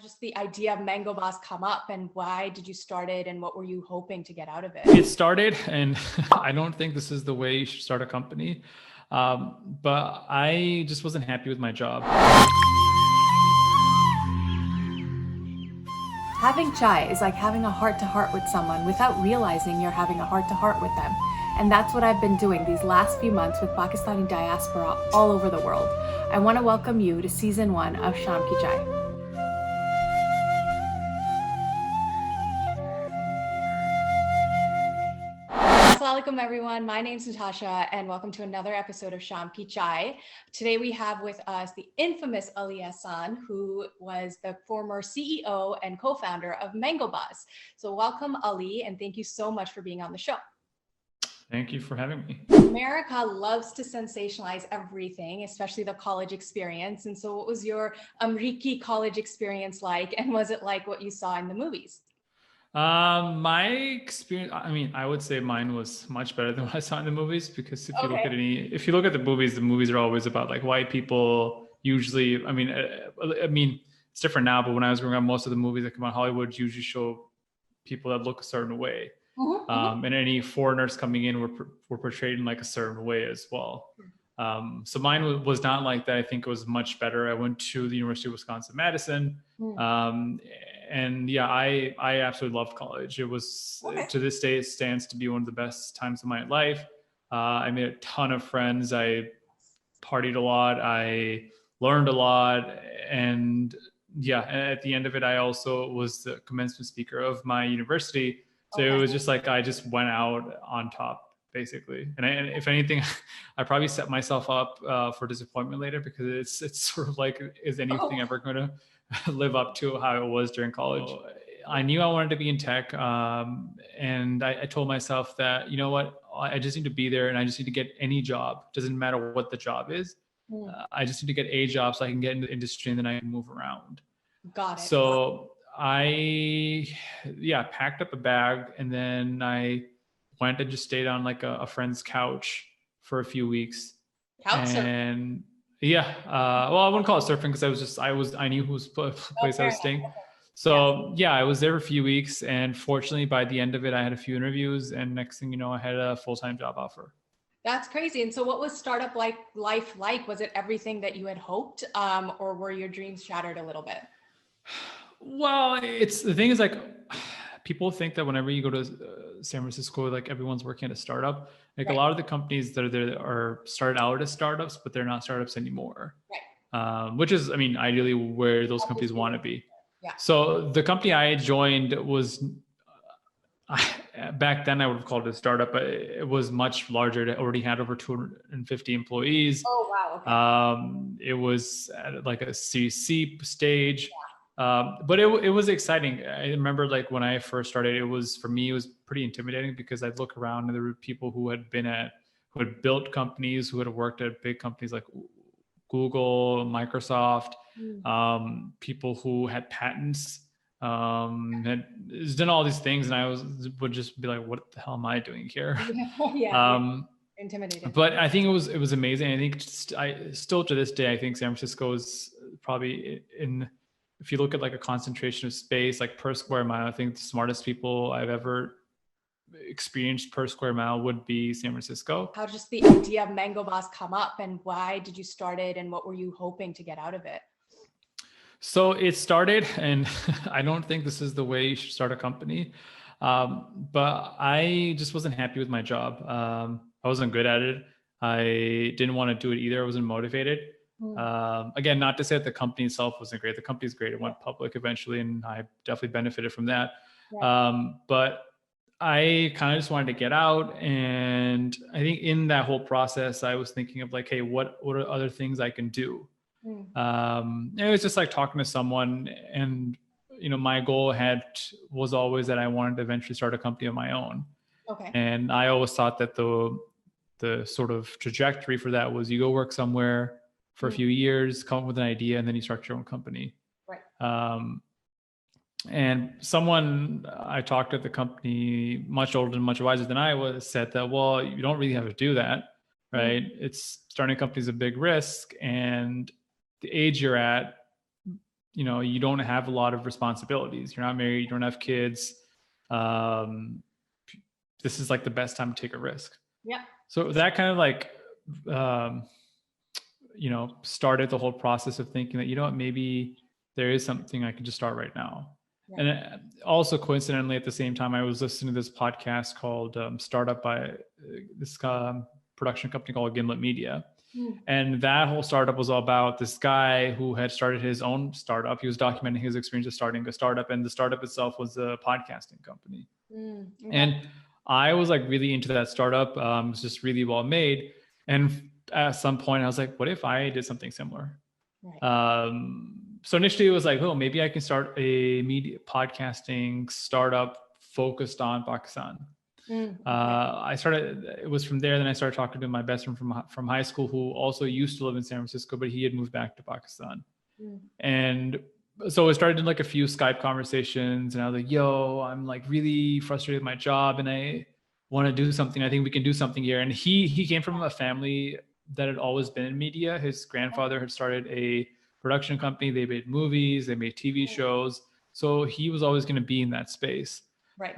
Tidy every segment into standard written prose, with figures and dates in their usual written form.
just the idea of MangoBaaz come up, and why did you start it, and what were you hoping to get out of it? It started, and I don't think this is the way you should start a company, but I just wasn't happy with my job. Having chai is like having a heart-to-heart with someone without realizing you're having a heart-to-heart with them. And that's what I've been doing these last few months with Pakistani diaspora all over the world. I want to welcome you to season 1 of Shaamkichai. Assalamualaikum everyone, my name's Nitasha and welcome to another episode of Shaamkichai. Today we have with us the infamous Ahsan, who was the former CEO and co-founder of MangoBaaz. So welcome Ali, and thank you so much for being on the show. Thank you for having me. America loves to sensationalize everything, especially the college experience. And so what was your Amriki college experience like, and was it like what you saw in the movies? My experience, I would say mine was much better than what I saw in the movies, because if you look at the movies are always about like white people usually. I mean, it's different now, but when I was growing up, most of the movies that come out in Hollywood usually show people that look a certain way. And any foreigners coming in were portrayed in like a certain way as well. So mine was not like that. I think it was much better. I went to the University of Wisconsin-Madison. And yeah, I absolutely loved college. It was, to this day, it stands to be one of the best times of my life. I made a ton of friends. I partied a lot. I learned a lot. And yeah, at the end of it, I also was the commencement speaker of my university. So it was just like, I just went out on top, basically. And if anything, I probably set myself up for disappointment later, because it's sort of like, is anything ever going to live up to how it was during college? I knew I wanted to be in tech. And I told myself that, you know what, I just need to be there, and I just need to get any job. Doesn't matter what the job is. I just need to get a job so I can get into the industry, and then I can move around. Got it. So I packed up a bag, and then I went and just stayed on like a friend's couch for a few weeks. And well, I wouldn't call it surfing, because I knew whose place I was staying. So yeah, I was there for a few weeks, and fortunately by the end of it, I had a few interviews, and next thing you know, I had a full-time job offer. That's crazy. And so what was startup life like? Was it everything that you had hoped, or were your dreams shattered a little bit? Well, the thing is, like, people think that whenever you go to San Francisco, like everyone's working at a startup. Like a lot of the companies that are there are started out as startups, but they're not startups anymore. Which is, ideally where those companies want to be. So the company I joined was, back then I would have called it a startup, but it was much larger. It already had over 250 employees. Oh, wow. It was at like a Series C stage. But it was exciting. I remember, like, when I first started, for me, it was pretty intimidating, because I'd look around and there were people who had built companies, who had worked at big companies like Google, Microsoft, people who had patents, had done all these things. And I would just be like, what the hell am I doing here? Intimidating. But I think it was amazing. I think still to this day, I think San Francisco is probably if you look at like a concentration of space, like per square mile, I think the smartest people I've ever experienced per square mile would be San Francisco. How did the idea of MangoBaaz come up, and why did you start it, and what were you hoping to get out of it? So it started, and I don't think this is the way you should start a company, but I just wasn't happy with my job. I wasn't good at it. I didn't want to do it either. I wasn't motivated. Again, not to say that the company itself wasn't great. The company's great. It went public eventually, and I definitely benefited from that. But I kind of just wanted to get out. And I think in that whole process, I was thinking of like, hey, what are other things I can do? It was just like talking to someone, and my goal was always that I wanted to eventually start a company of my own. And I always thought that the sort of trajectory for that was you go work somewhere for a few years, come up with an idea, and then you start your own company. And someone I talked at the company, much older and much wiser than I was, said that, well, you don't really have to do that, right? It's starting a company is a big risk, and the age you're at, you don't have a lot of responsibilities. You're not married, you don't have kids. This is like the best time to take a risk. Yeah. So that kind of like, started the whole process of thinking that, what, maybe there is something I can just start right now. Right. And also coincidentally, at the same time, I was listening to this podcast called Startup by this production company called Gimlet Media. And that whole startup was all about this guy who had started his own startup. He was documenting his experience of starting a startup, and the startup itself was a podcasting company. And I was like really into that startup. It was just really well made. And at some point I was like, what if I did something similar? Right. So initially it was like, oh, maybe I can start a media podcasting startup focused on Pakistan. It was from there. Then I started talking to my best friend from high school, who also used to live in San Francisco, but he had moved back to Pakistan. And so I started in like a few Skype conversations, and I was like, yo, I'm like really frustrated with my job and I want to do something. I think we can do something here. And he came from a family that had always been in media. His grandfather had started a production company. They made movies, they made TV shows. So he was always going to be in that space. Right.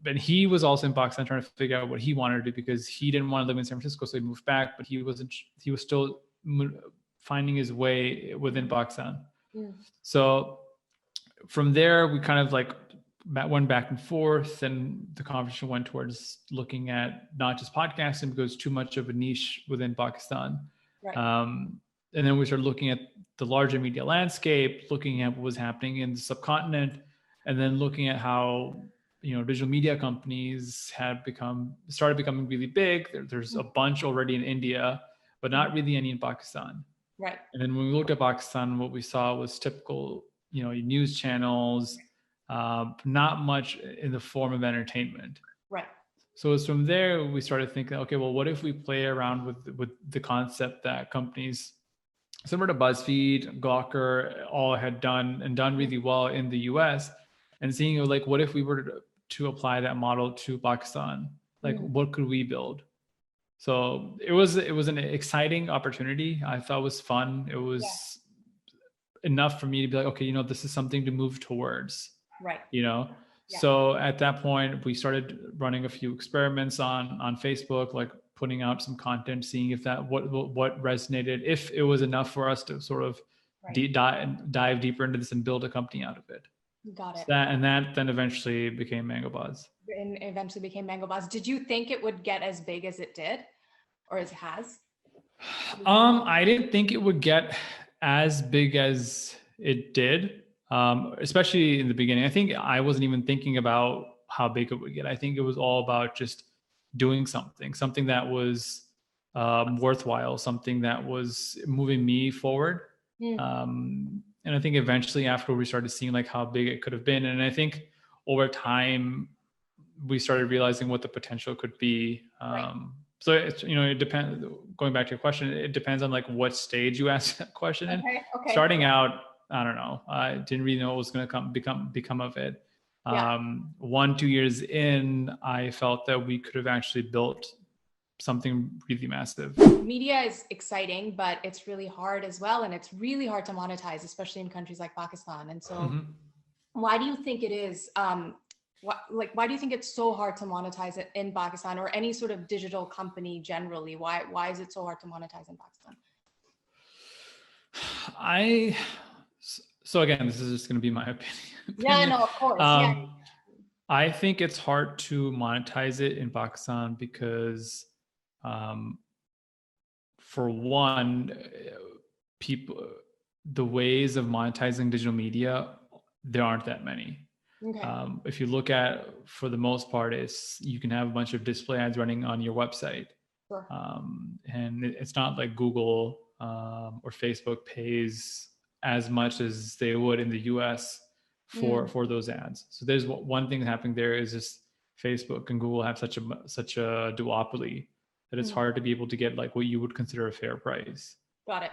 But he was also in Pakistan trying to figure out what he wanted to do, because he didn't want to live in San Francisco. So he moved back, but he was still finding his way within Pakistan. So from there, we kind of like went back and forth, and the conversation went towards looking at not just podcasting, because it's too much of a niche within Pakistan. Right. And then we started looking at the larger media landscape, looking at what was happening in the subcontinent, and then looking at how digital media companies started becoming really big. There's a bunch already in India, but not really any in Pakistan. Right. And then when we looked at Pakistan, what we saw was typical, news channels, not much in the form of entertainment. Right. So it's from there we started thinking, okay, well, what if we play around with the concept that companies similar to BuzzFeed, Gawker, all had done really well in the US, and seeing like, what if we were to apply that model to Pakistan? Like, what could we build? So it was an exciting opportunity. I thought it was fun. It was enough for me to be like, okay, this is something to move towards. Right. So at that point, we started running a few experiments on Facebook, like putting out some content, seeing if that what resonated, if it was enough for us to sort of dive deeper into this and build a company out of it. Got it. So that then eventually became MangoBaaz. And eventually became MangoBaaz. Did you think it would get as big as it did, or as it has? I didn't think it would get as big as it did, especially in the beginning. I think I wasn't even thinking about how big it would get. I think it was all about just doing something that was worthwhile, something that was moving me forward. And I think eventually after we started seeing like how big it could have been. And I think over time, we started realizing what the potential could be. So it's, it depends, going back to your question, it depends on like what stage you ask that question in. Okay. Starting out, I don't know. I didn't really know what was going to become of it. 1-2 years in, I felt that we could have actually built something really massive. Media is exciting, but it's really hard as well. And it's really hard to monetize, especially in countries like Pakistan. And so why do you think it is, why do you think it's so hard to monetize it in Pakistan, or any sort of digital company generally? Why is it so hard to monetize in Pakistan? So again, this is just going to be my opinion. Yeah, no, of course. I think it's hard to monetize it in Pakistan because, for one, the ways of monetizing digital media, there aren't that many. Okay. If you look at, for the most part, you can have a bunch of display ads running on your website. Sure. And it's not like Google or Facebook pays as much as they would in the US for those ads. So there's one thing happening there is just Facebook and Google have such a duopoly that it's hard to be able to get like what you would consider a fair price. Got it.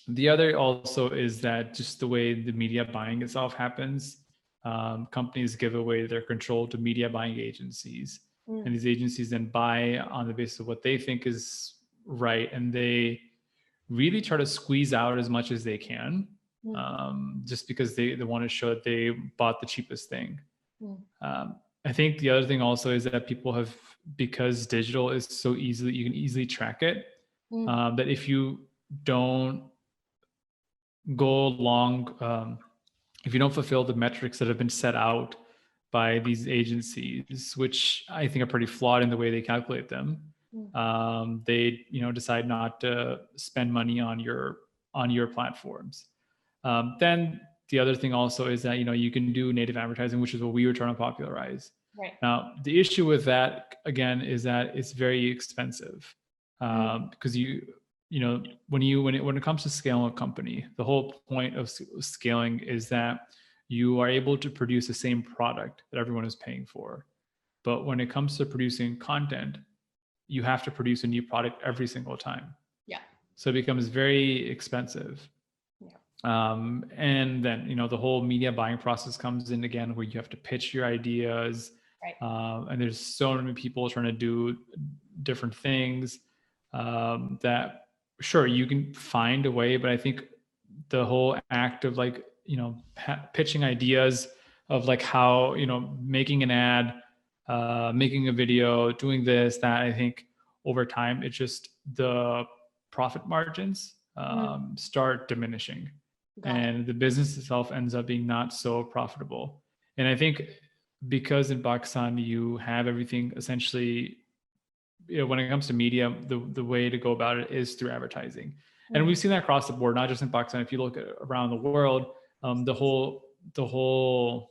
The other also is that just the way the media buying itself happens, companies give away their control to media buying agencies, and these agencies then buy on the basis of what they think is right, and they really try to squeeze out as much as they can. just because they want to show that they bought the cheapest thing. I think the other thing also is that people have, because digital is so easily, you can easily track it, that if you don't go along, if you don't fulfill the metrics that have been set out by these agencies, which I think are pretty flawed in the way they calculate them, they decide not to spend money on your platforms. Then the other thing also is that you can do native advertising, which is what we were trying to popularize. Right. Now the issue with that again is that it's very expensive, because when it comes to scaling a company, the whole point of scaling is that you are able to produce the same product that everyone is paying for. But when it comes to producing content, you have to produce a new product every single time. Yeah. So it becomes very expensive. Yeah. And then, the whole media buying process comes in again, where you have to pitch your ideas. Right. And there's so many people trying to do different things, that sure, you can find a way, but I think the whole act of pitching ideas of how, making an ad, making a video, doing this, that, I think over time, it's just the profit margins start diminishing. And the business itself ends up being not so profitable. And I think because in Pakistan, you have everything essentially, when it comes to media, the way to go about it is through advertising. And we've seen that across the board, not just in Pakistan. If you look at around the world, the whole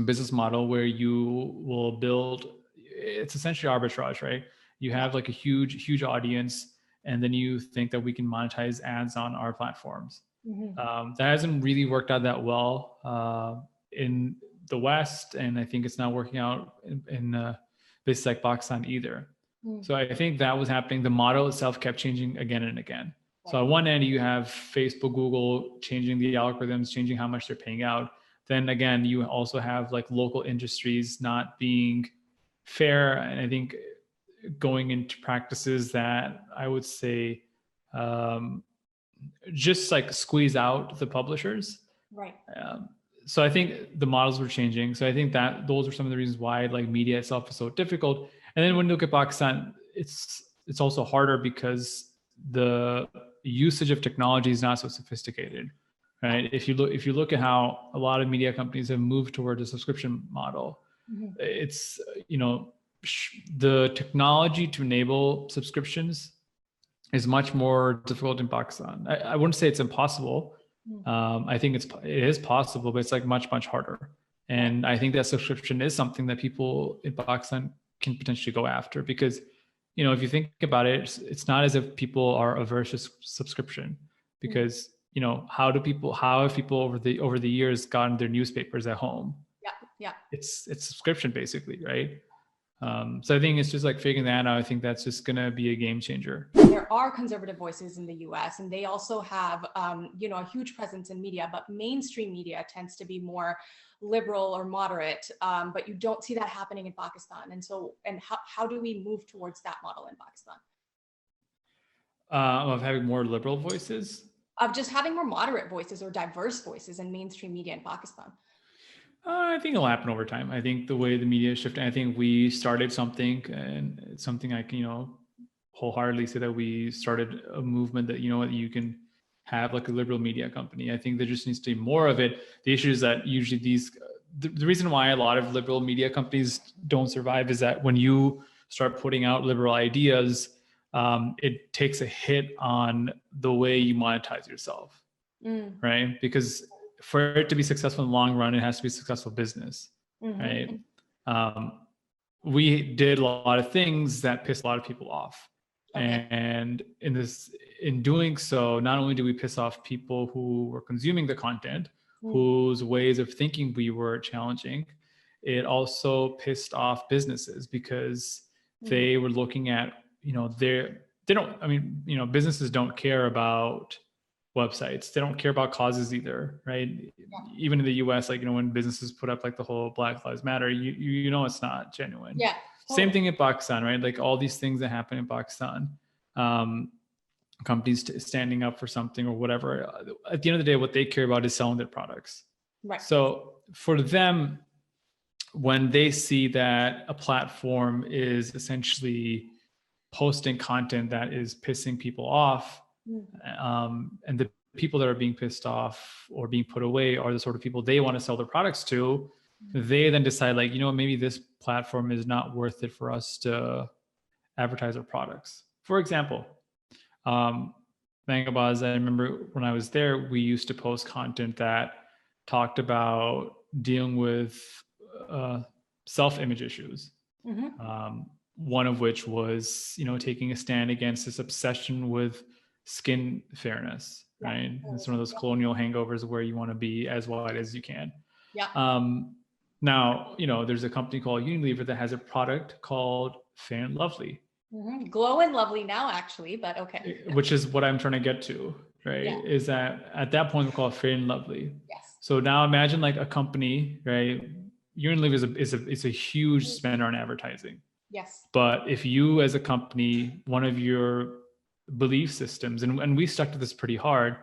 business model where you will build, it's essentially arbitrage, right? You have a huge audience, and then you think that we can monetize ads on our platforms. That hasn't really worked out that well in the West, and I think it's not working out in places like Pakistan either. So I think that was happening. The model itself kept changing again and again. So on one end, you have Facebook, Google changing the algorithms, changing how much they're paying out. Then again, you also have local industries not being fair, and I think going into practices that I would say just squeeze out the publishers. Right. So I think the models were changing. So I think that those are some of the reasons why media itself is so difficult. And then when you look at Pakistan, it's also harder because the usage of technology is not so sophisticated, right? If you look at how a lot of media companies have moved towards a subscription model, it's the technology to enable subscriptions is much more difficult in Pakistan. I wouldn't say it's impossible. I think it is possible, but it's much harder. And I think that subscription is something that people in Pakistan can potentially go after, because if you think about it, it's not as if people are averse to subscription, because how have people over the years gotten their newspapers at home? Yeah. It's subscription basically, right? So I think it's just figuring that out. I think that's just going to be a game changer. There are conservative voices in the US, and they also have, a huge presence in media, but mainstream media tends to be more liberal or moderate, but you don't see that happening in Pakistan. And how do we move towards that model in Pakistan? Of having more liberal voices? Of just having more moderate voices or diverse voices in mainstream media in Pakistan. I think it'll happen over time. I think the way the media is shifting, I think we started something, and it's something I can, wholeheartedly say that we started a movement that, you can have a liberal media company. I think there just needs to be more of it. The issue is that usually the reason why a lot of liberal media companies don't survive is that when you start putting out liberal ideas, it takes a hit on the way you monetize yourself, right? Because for it to be successful in the long run, it has to be a successful business, right? We did a lot of things that pissed a lot of people off. Okay. And in doing so, not only do we piss off people who were consuming the content, whose ways of thinking we were challenging, it also pissed off businesses, because they were looking at, businesses don't care about websites. They don't care about causes either, right? Yeah. Even in the US, when businesses put up the whole Black Lives Matter, it's not genuine. Yeah. Totally. Same thing in Pakistan, right? All these things that happen in Pakistan. companies standing up for something or whatever. At the end of the day, what they care about is selling their products. Right. So for them, when they see that a platform is essentially posting content that is pissing people off, and the people that are being pissed off or being put away are the sort of people they want to sell their products to, they then decide, like, you know, maybe this platform is not worth it for us to advertise our products. For example, MangoBaaz, I remember when I was there, we used to post content that talked about dealing with self-image issues. One of which was, you know, taking a stand against this obsession with skin fairness, right? It's one of those colonial hangovers where you want to be as white as you can. Now, you know, there's a company called Unilever that has a product called Fair and Lovely. Glow and Lovely now, actually, but okay. Which is what I'm trying to get to, right? Is that at that point we call it Fair and Lovely. So now imagine like a company, right? Unilever is a huge spender on advertising. But if you as a company, one of your belief systems, and we stuck to this pretty hard,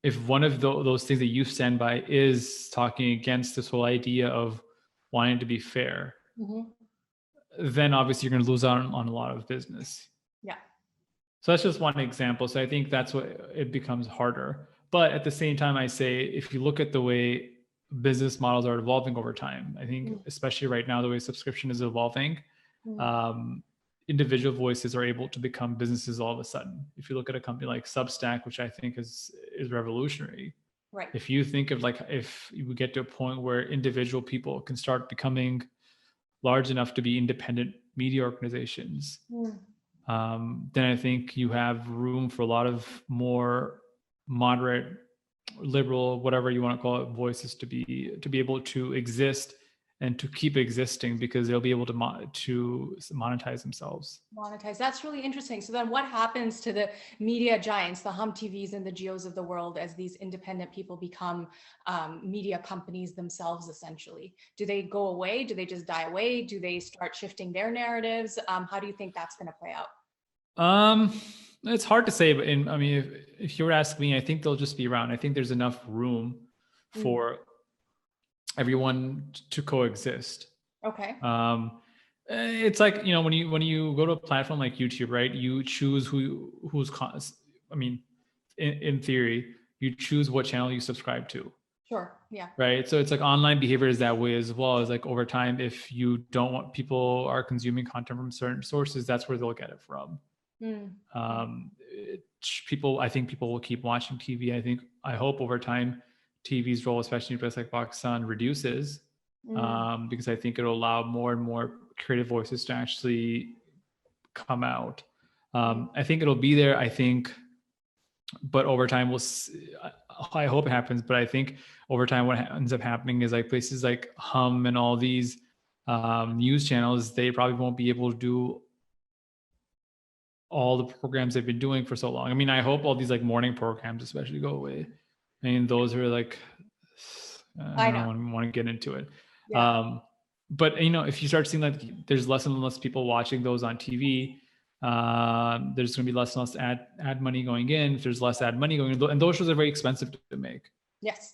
if one of those things that you stand by is talking against this whole idea of wanting to be fair, then obviously you're going to lose out on a lot of business. So that's just one example. So I think that's what it becomes harder. But at the same time, I say, if you look at the way business models are evolving over time, I think especially right now, the way subscription is evolving, individual voices are able to become businesses all of a sudden. If you look at a company like Substack, which I think is revolutionary, if you think of, like, if you get to a point where individual people can start becoming large enough to be independent media organizations, then I think you have room for a lot of more moderate, liberal, whatever you want to call it, voices to be able to exist and to keep existing, because they'll be able to monetize themselves. That's really interesting. So then what happens to the media giants, the Hum TVs and the Geos of the world, as these independent people become media companies themselves, essentially? Do they go away? Do they just die away? Do they start shifting their narratives? How do you think that's going to play out? It's hard to say, but I mean, if you were asking me, I think they'll just be around. I think there's enough room for everyone to coexist. It's like, you know, when you go to a platform like YouTube, right? You choose I mean, in theory, you choose what channel you subscribe to. Right. So it's like online behavior is that way as well. As like over time, if you don't want people are consuming content from certain sources, that's where they'll get it from. I think people will keep watching TV. I hope over time TV's role, especially in places like Pakistan, reduces, because I think it'll allow more and more creative voices to actually come out. I think it'll be there, but over time I hope it happens, but I think over time what ends up happening is, like, places like Hum and all these news channels, they probably won't be able to do all the programs they've been doing for so long. I mean, I hope all these like morning programs especially go away. I mean, those are like, I don't want to get into it. But you know, if you start seeing like there's less and less people watching those on TV, there's going to be less and less ad money going in. If there's less ad money going in, and those shows are very expensive to make.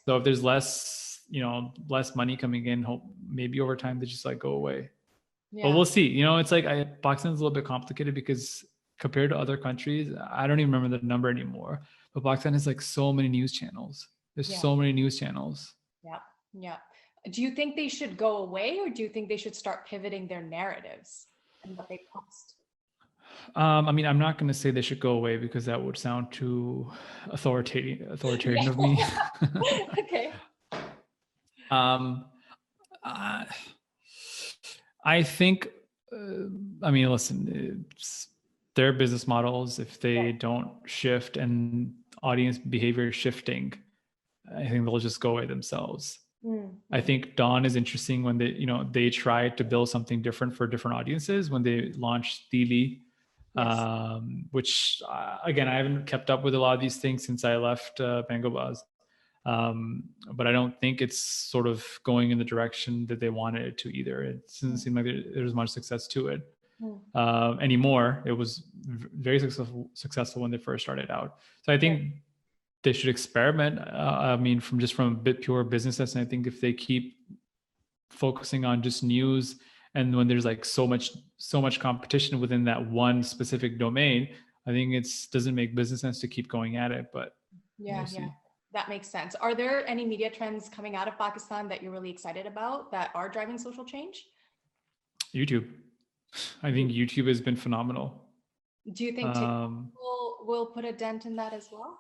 So if there's less money coming in, maybe over time they just like go away. But we'll see. You know, it's like Pakistan's a little bit complicated because compared to other countries, I don't even remember the number anymore. But Pakistan has like so many news channels. There's so many news channels. Do you think they should go away, or do you think they should start pivoting their narratives and what they post? I mean, I'm not going to say they should go away because that would sound too authoritarian of me. I think, I mean, listen, it's their business models. If they don't shift and audience behavior is shifting, I think they'll just go away themselves. I think Dawn is interesting when they tried to build something different for different audiences when they launched Dili, which again, I haven't kept up with a lot of these things since I left MangoBaaz. But I don't think it's sort of going in the direction that they wanted it to either. It doesn't seem like there's much success to it. anymore. It was very successful when they first started out. So I think they should experiment. From a bit pure business sense. And I think if they keep focusing on just news, and when there's like so much competition within that one specific domain, I think doesn't make business sense to keep going at it. But yeah, that makes sense. Are there any media trends coming out of Pakistan that you're really excited about that are driving social change? YouTube. I think YouTube has been phenomenal. Do you think TikTok will put a dent in that as well?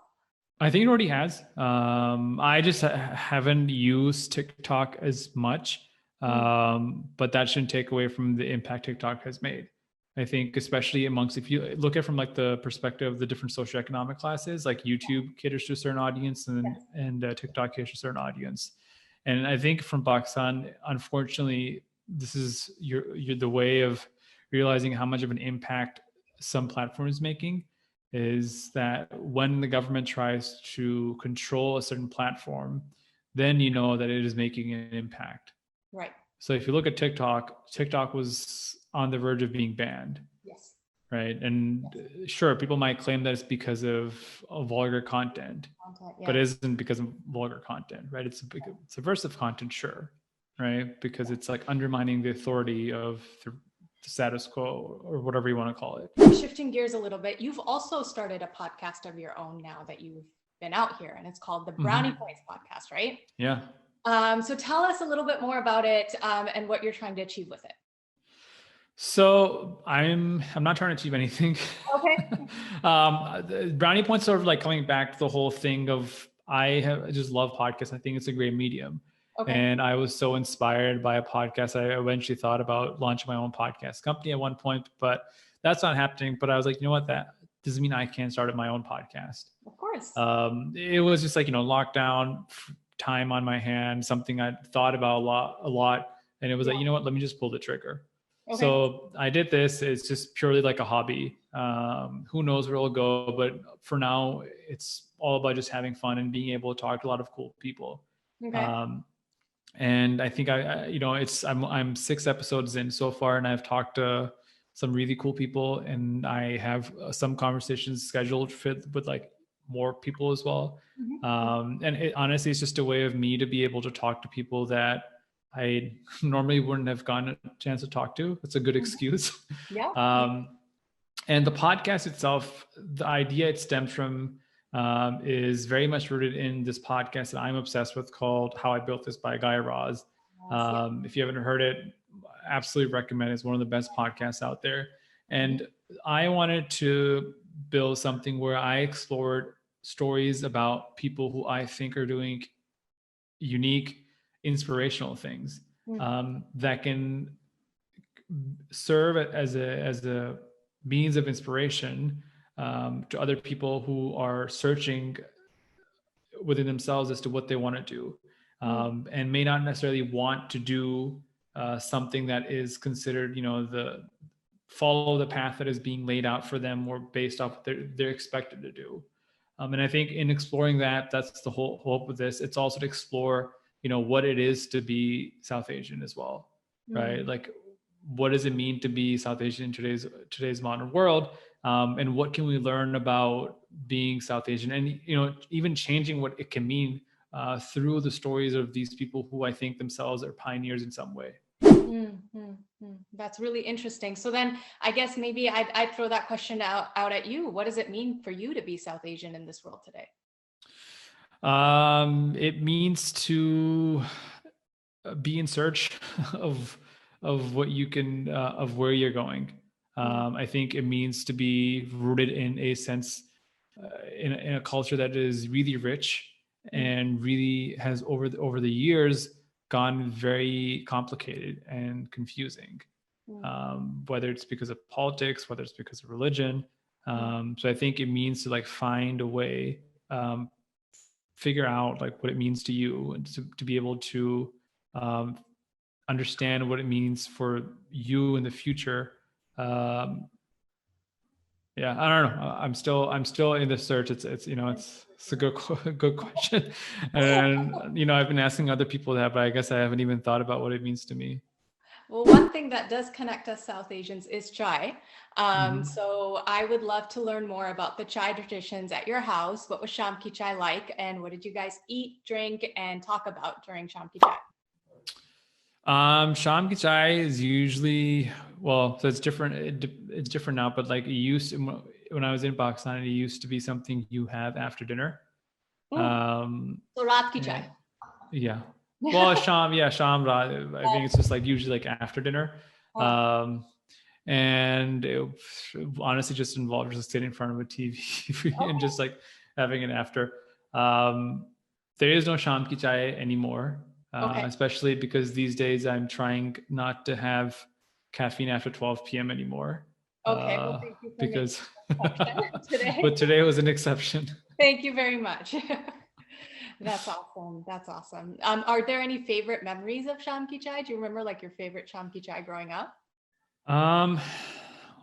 I think it already has. I just haven't used TikTok as much, but that shouldn't take away from the impact TikTok has made. I think especially if you look at it from like the perspective of the different socioeconomic classes, like YouTube caters to a certain audience and TikTok caters to a certain audience. And I think from Pakistan, unfortunately, this is the way of realizing how much of an impact some platform is making, is that when the government tries to control a certain platform, then you know that it is making an impact. Right. So if you look at TikTok was on the verge of being banned. Yes. Right. And sure, people might claim that it's because of vulgar content, but it isn't because of vulgar content, right? It's subversive content, sure. Right. Because it's like undermining the authority of the status quo or whatever you want to call it. Shifting gears a little bit, you've also started a podcast of your own now that you've been out here, and it's called the Brownie Points podcast, right? Yeah. So tell us a little bit more about it and what you're trying to achieve with it. So I'm not trying to achieve anything. Okay. Brownie Points sort of like coming back to the whole thing of I just love podcasts. I think it's a great medium. Okay. And I was so inspired by a podcast. I eventually thought about launching my own podcast company at one point, but that's not happening. But I was like, you know what? That doesn't mean I can't start my own podcast. Of course. It was just like, lockdown time on my hand, something I thought about a lot. And it was like, you know what? Let me just pull the trigger. Okay. So I did this. It's just purely like a hobby. Who knows where it'll go? But for now, it's all about just having fun and being able to talk to a lot of cool people. Okay. And I think I'm 6 episodes in so far, and I've talked to some really cool people, and I have some conversations scheduled with like more people as well. Mm-hmm. And it honestly is just a way of me to be able to talk to people that I normally wouldn't have gotten a chance to talk to. It's a good excuse. Yeah. And the podcast itself, the idea it stems from is very much rooted in this podcast that I'm obsessed with called How I Built This by Guy Raz. If you haven't heard it, absolutely recommend it. It's one of the best podcasts out there. And I wanted to build something where I explored stories about people who I think are doing unique, inspirational things that can serve as a means of inspiration to other people who are searching within themselves as to what they want to do, and may not necessarily want to do something that is considered, follow the path that is being laid out for them or based off what they're expected to do. And I think in exploring that's the whole hope of this. It's also to explore, what it is to be South Asian as well, right? Like, what does it mean to be South Asian in today's modern world? And what can we learn about being South Asian, and even changing what it can mean through the stories of these people who I think themselves are pioneers in some way. That's really interesting. So then I guess maybe I'd throw that question out at you. What does it mean for you to be South Asian in this world today? It means to be in search of what you can, of where you're going. I think it means to be rooted in a sense, in a culture that is really rich and really has over the years gone very complicated and confusing, whether it's because of politics, whether it's because of religion. So I think it means to like find a way, figure out like what it means to you, and to be able to understand what it means for you in the future. I don't know. I'm still in the search. It's a good question. And, I've been asking other people that, but I guess I haven't even thought about what it means to me. Well, one thing that does connect us South Asians is chai. Mhm. So I would love to learn more about the chai traditions at your house. What was Shaamkichai like, and what did you guys eat, drink, and talk about during Shaamkichai? Shaamkichai is usually, well, so it's different. It's different now, but like it used to, when I was in Pakistan, it used to be something you have after dinner. Mm, Um, so Raat ki chai. and yeah. Well, Sham, I think it's just like usually like after dinner. Oh, Um, and it honestly just involved just sitting in front of a TV and just like having it after. Um, there is no Sham ki chai anymore, okay. especially because these days I'm trying not to have caffeine after 12 p.m. anymore. Okay. Well, thank you for making Because, an exception today. but today was an exception. Thank you very much. That's awesome. That's awesome. Are there any favorite memories of Shaamkichai? Do you remember like your favorite Shaamkichai growing up? Um,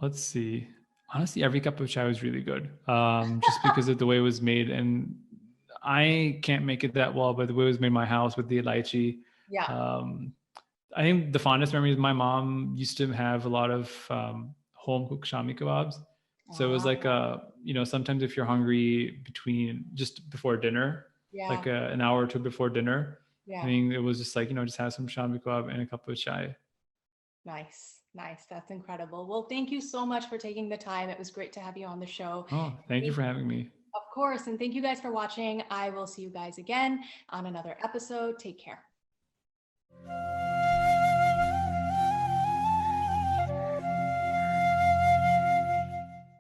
let's see. Honestly, every cup of chai was really good. Just because of the way it was made, and I can't make it that well, but the way it was made in my house with the lychee. Yeah. Um, I think the fondest memories. My mom used to have a lot of home cooked shami kebabs. So it was like Ah, sometimes if you're hungry between just before dinner, yeah. like an hour or two before dinner, I Yeah. mean, it was just like just have some shami kebab and a cup of chai. Nice. Nice. That's incredible. Well, thank you so much for taking the time. It was great to have you on the show. Oh, thank you Thank, for having me. of course. And thank you guys for watching. I will see you guys again on another episode. Take care.